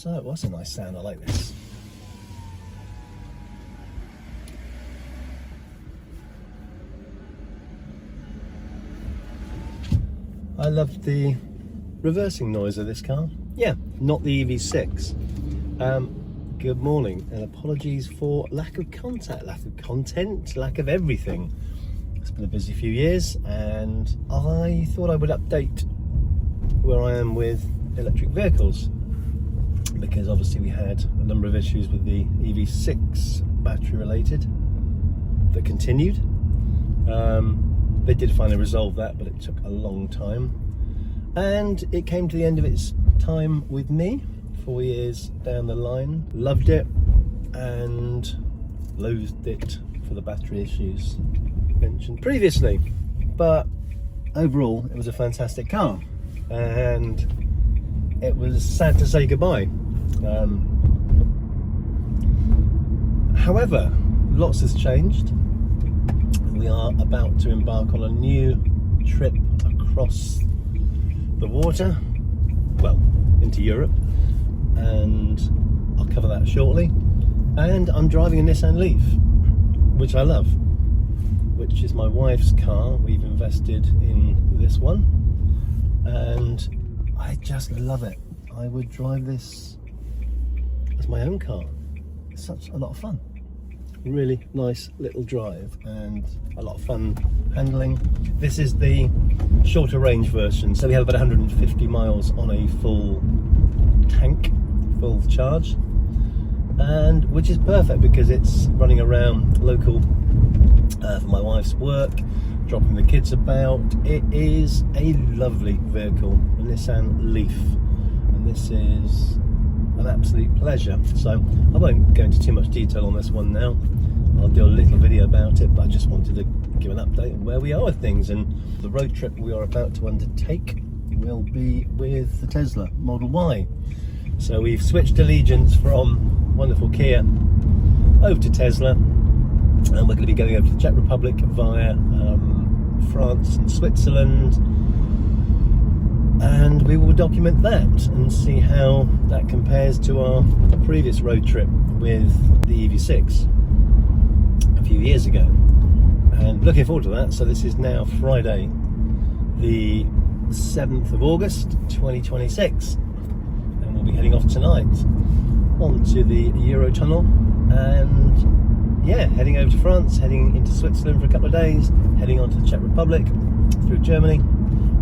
So, what's a nice sound? I like this. I love the reversing noise of this car. Yeah, not the EV6. Good morning, and apologies for lack of contact, lack of content, lack of everything. It's been a busy few years, and I thought I would update where I am with electric vehicles, because obviously we had a number of issues with the EV6 battery related that continued. They did finally resolve that, but it took a long time, and it came to the end of its time with me 4 years down the line. Loved it and loathed it for the battery issues mentioned previously, but overall it was a fantastic car, and it was sad to say goodbye. However, lots has changed. We are about to embark on a new trip across the water, well, into Europe, and I'll cover that shortly. And I'm driving a Nissan Leaf, which I love, which is my wife's car. We've invested in this one, and I just love it. I would drive this as my own car. It's such a lot of fun. Really nice little drive and a lot of fun handling. This is the shorter range version, so we have about 150 miles on a full tank, full charge, and which is perfect because it's running around local for my wife's work, dropping the kids about. It is a lovely vehicle, a Nissan Leaf, and this is an absolute pleasure. So I won't go into too much detail on this one now. I'll do a little video about it, but I just wanted to give an update on where we are with things. And the road trip we are about to undertake will be with the Tesla Model Y. So we've switched allegiance from wonderful Kia over to Tesla, and we're going to be going over to the Czech Republic via France and Switzerland, and we will document that and see how that compares to our previous road trip with the EV6 a few years ago, and looking forward to that. So this is now Friday the 7th of August 2026, and we'll be heading off tonight onto the Eurotunnel, and yeah, heading over to France, heading into Switzerland for a couple of days, heading on to the Czech Republic, through Germany,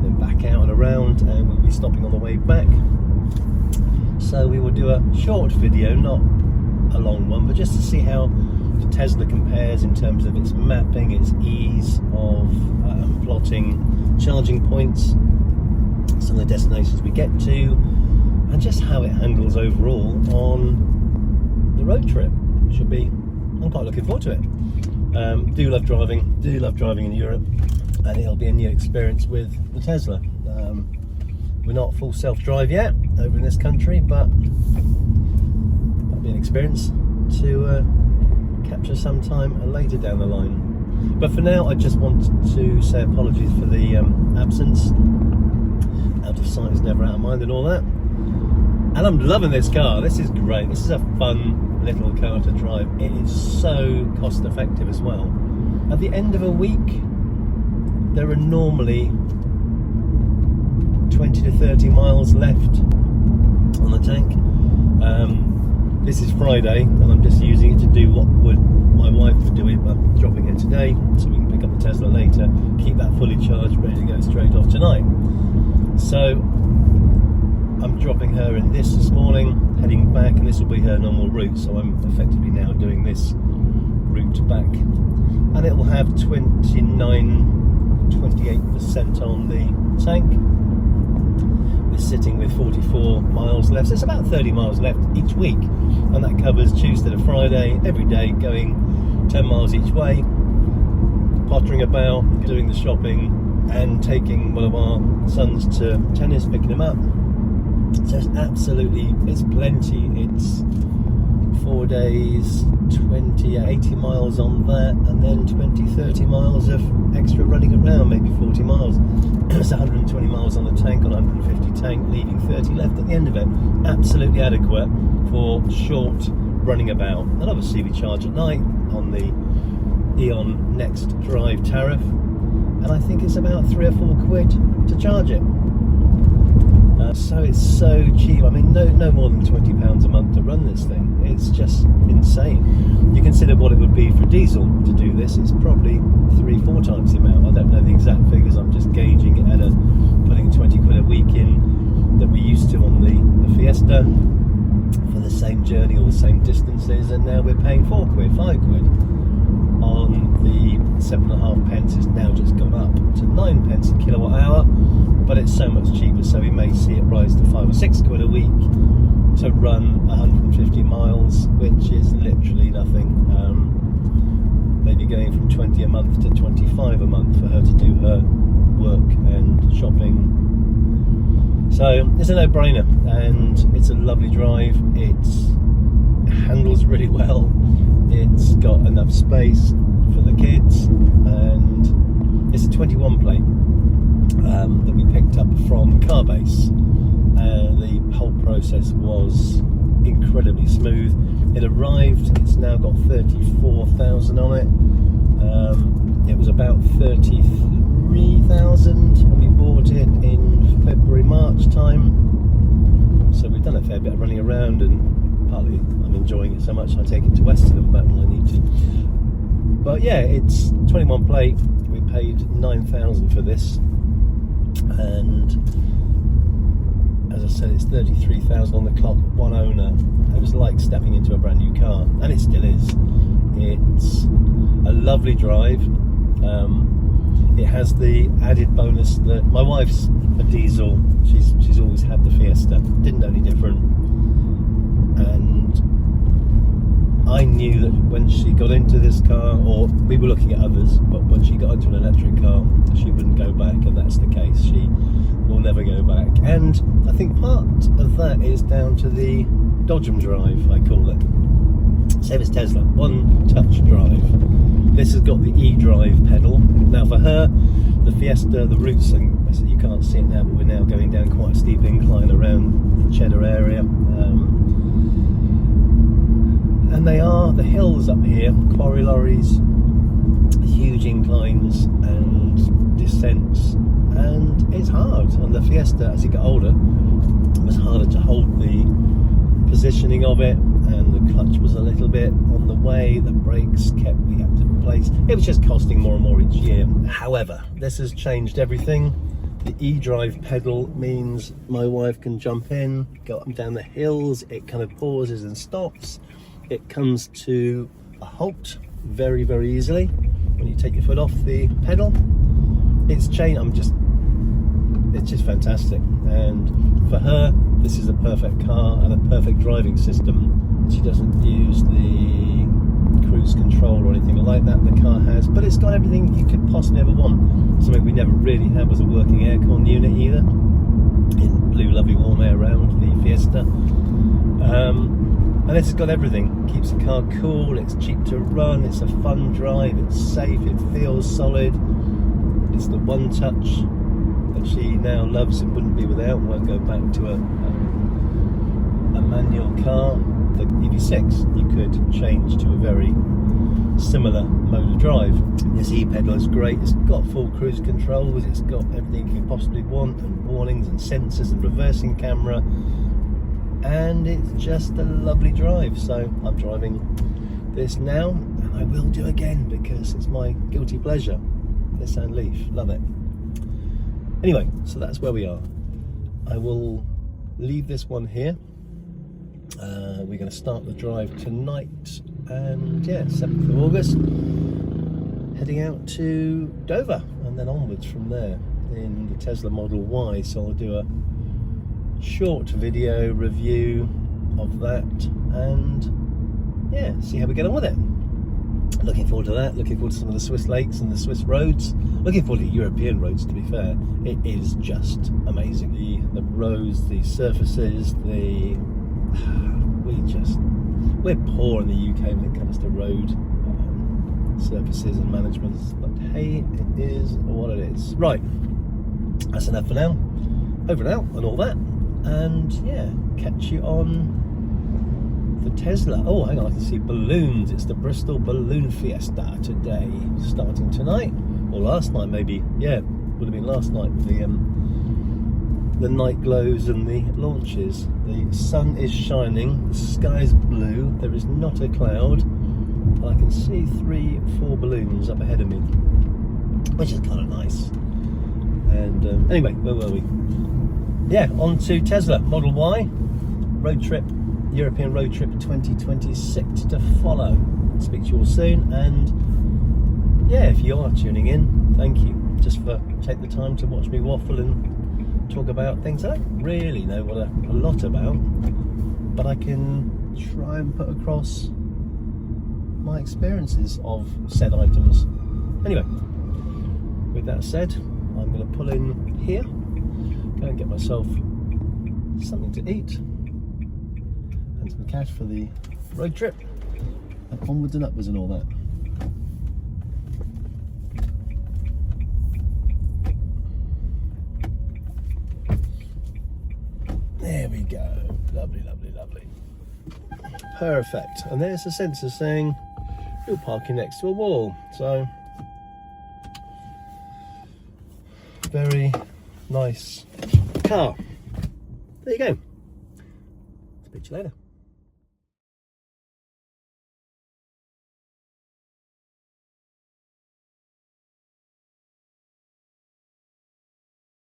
then back out and around, and we'll be stopping on the way back. So we will do a short video, not a long one, but just to see how the Tesla compares in terms of its mapping, its ease of plotting charging points, some of the destinations we get to, and just how it handles overall on the road trip. I'm quite looking forward to it. Do love driving in Europe, and it'll be a new experience with the Tesla. We're not full self-drive yet over in this country, but that'll be an experience to capture some time later down the line. But for now, I just want to say apologies for the absence. Out of sight is never out of mind and all that. And I'm loving this car. This is great. This is a fun little car to drive. It is so cost effective as well. At the end of a week, there are normally 20 to 30 miles left on the tank. This is Friday, and I'm just using it to do what my wife would do it. I'm dropping it today so we can pick up the Tesla later, keep that fully charged, ready to go straight off tonight. So I'm dropping her in this morning, heading back, and this will be her normal route, so I'm effectively now doing this route back, and it will have 28% on the tank. We're sitting with 44 miles left, so it's about 30 miles left each week, and that covers Tuesday to Friday, every day, going 10 miles each way, pottering about, doing the shopping, and taking one of our sons to tennis, picking him up. So it's plenty. It's 4 days, 80 miles on that, and then 20-30 miles of extra running around, maybe 40 miles. It's 120 miles on the tank, on 150 tank, leaving 30 left at the end of it. Absolutely adequate for short running about. And obviously we charge at night on the Eon Next Drive tariff, and I think it's about 3 or 4 quid to charge it. So it's so cheap. I mean, no more than £20 a month to run this thing. It's just insane. You consider what it would be for diesel to do this, it's probably 3-4 times the amount. I don't know the exact figures, I'm just gauging it at putting 20 quid a week in that we used to on the Fiesta for the same journey or the same distances, and now we're paying 4 quid, 5 quid on the 7.5 pence. It's now just gone up to 9 pence a kilowatt hour, but it's so much cheaper, so we may see it rise to 5 or 6 quid a week to run 150 miles, which is literally nothing. Maybe going from 20 a month to 25 a month for her to do her work and shopping. So it's a no-brainer, and it's a lovely drive. It handles really well. It's got enough space for the kids, and it's a 21 plate that we picked up from Carbase. The whole process was incredibly smooth. It arrived, it's now got 34,000 on it. It was about 33,000 when we bought it in February, March time. So we've done a fair bit of running around, and partly I'm enjoying it so much I take it to Western and back when I need to. But yeah, it's 21 plate. We paid 9,000 for this, and as I said, it's 33,000 on the clock, one owner. It was like stepping into a brand new car, and it still is. It's a lovely drive. It has the added bonus that my wife's a diesel. She's always had the Fiesta, didn't know any different, and I knew that when she got into this car, or we were looking at others, but when she got into an electric car, she wouldn't go back, and that's the case. She will never go back, and I think part of that is down to the dodge and drive, I call it. Same as Tesla, one touch drive. This has got the e-drive pedal. Now for her, the Fiesta, the routes, and you can't see it now, but we're now going down quite a steep incline around the Cheddar area. And they are the hills up here, quarry lorries, huge inclines and descents, and it's hard. And the Fiesta, as it got older, was harder to hold the positioning of it, and the clutch was a little bit on the way, the brakes kept me up to place. It was just costing more and more each year. However, this has changed everything. The e-drive pedal means my wife can jump in, go up and down the hills. It kind of pauses and stops. It comes to a halt very, very easily when you take your foot off the pedal. It's just fantastic. And for her, this is a perfect car and a perfect driving system. She doesn't use the cruise control or anything like that the car has, but it's got everything you could possibly ever want. Something we never really had was a working aircon unit either. It blew lovely warm air around the Fiesta. And this has got everything. Keeps the car cool, it's cheap to run, it's a fun drive, it's safe, it feels solid. It's the one touch that she now loves and wouldn't be without. Won't go back to a manual car. The EV6 you could change to a very similar mode of drive. This e-pedal is great. It's got full cruise controls, it's got everything you could possibly want, and warnings and sensors and reversing camera, and it's just a lovely drive. So I'm driving this now, and I will do again because it's my guilty pleasure. Nissan Leaf, love it. Anyway, so that's where we are. I will leave this one here. We're going to start the drive tonight, and yeah, 7th of August, heading out to Dover, and then onwards from there in the Tesla Model Y. So I'll do a short video review of that, and yeah, see how we get on with it. Looking forward to that, looking forward to some of the Swiss lakes and the Swiss roads, looking forward to European roads, to be fair. It is just amazing. The roads, the surfaces, We're poor in the UK when it comes to road services and management, but hey, it is what it is. Right, that's enough for now. Over and out and all that, and yeah, catch you on the Tesla. Oh, hang on, I can see balloons. It's the Bristol Balloon Fiesta today, starting tonight, or last night maybe. Yeah, would have been last night with the night glows and the launches. The sun is shining, the sky's blue, there is not a cloud, and I can see 3-4 balloons up ahead of me, which is kind of nice. And anyway, where were we? Yeah, on to Tesla Model Y road trip, European road trip 2026 to follow. Speak to you all soon, and yeah, if you are tuning in, thank you just for taking the time to watch me waffle and talk about things I don't really know what a lot about, but I can try and put across my experiences of said items. Anyway, with that said, I'm going to pull in here, go and get myself something to eat and some cash for the road trip, and onwards and upwards and all that. There we go. Lovely, lovely, lovely. Perfect. And there's the sensor saying you're parking next to a wall. So, very nice car. There you go. Speak to you later.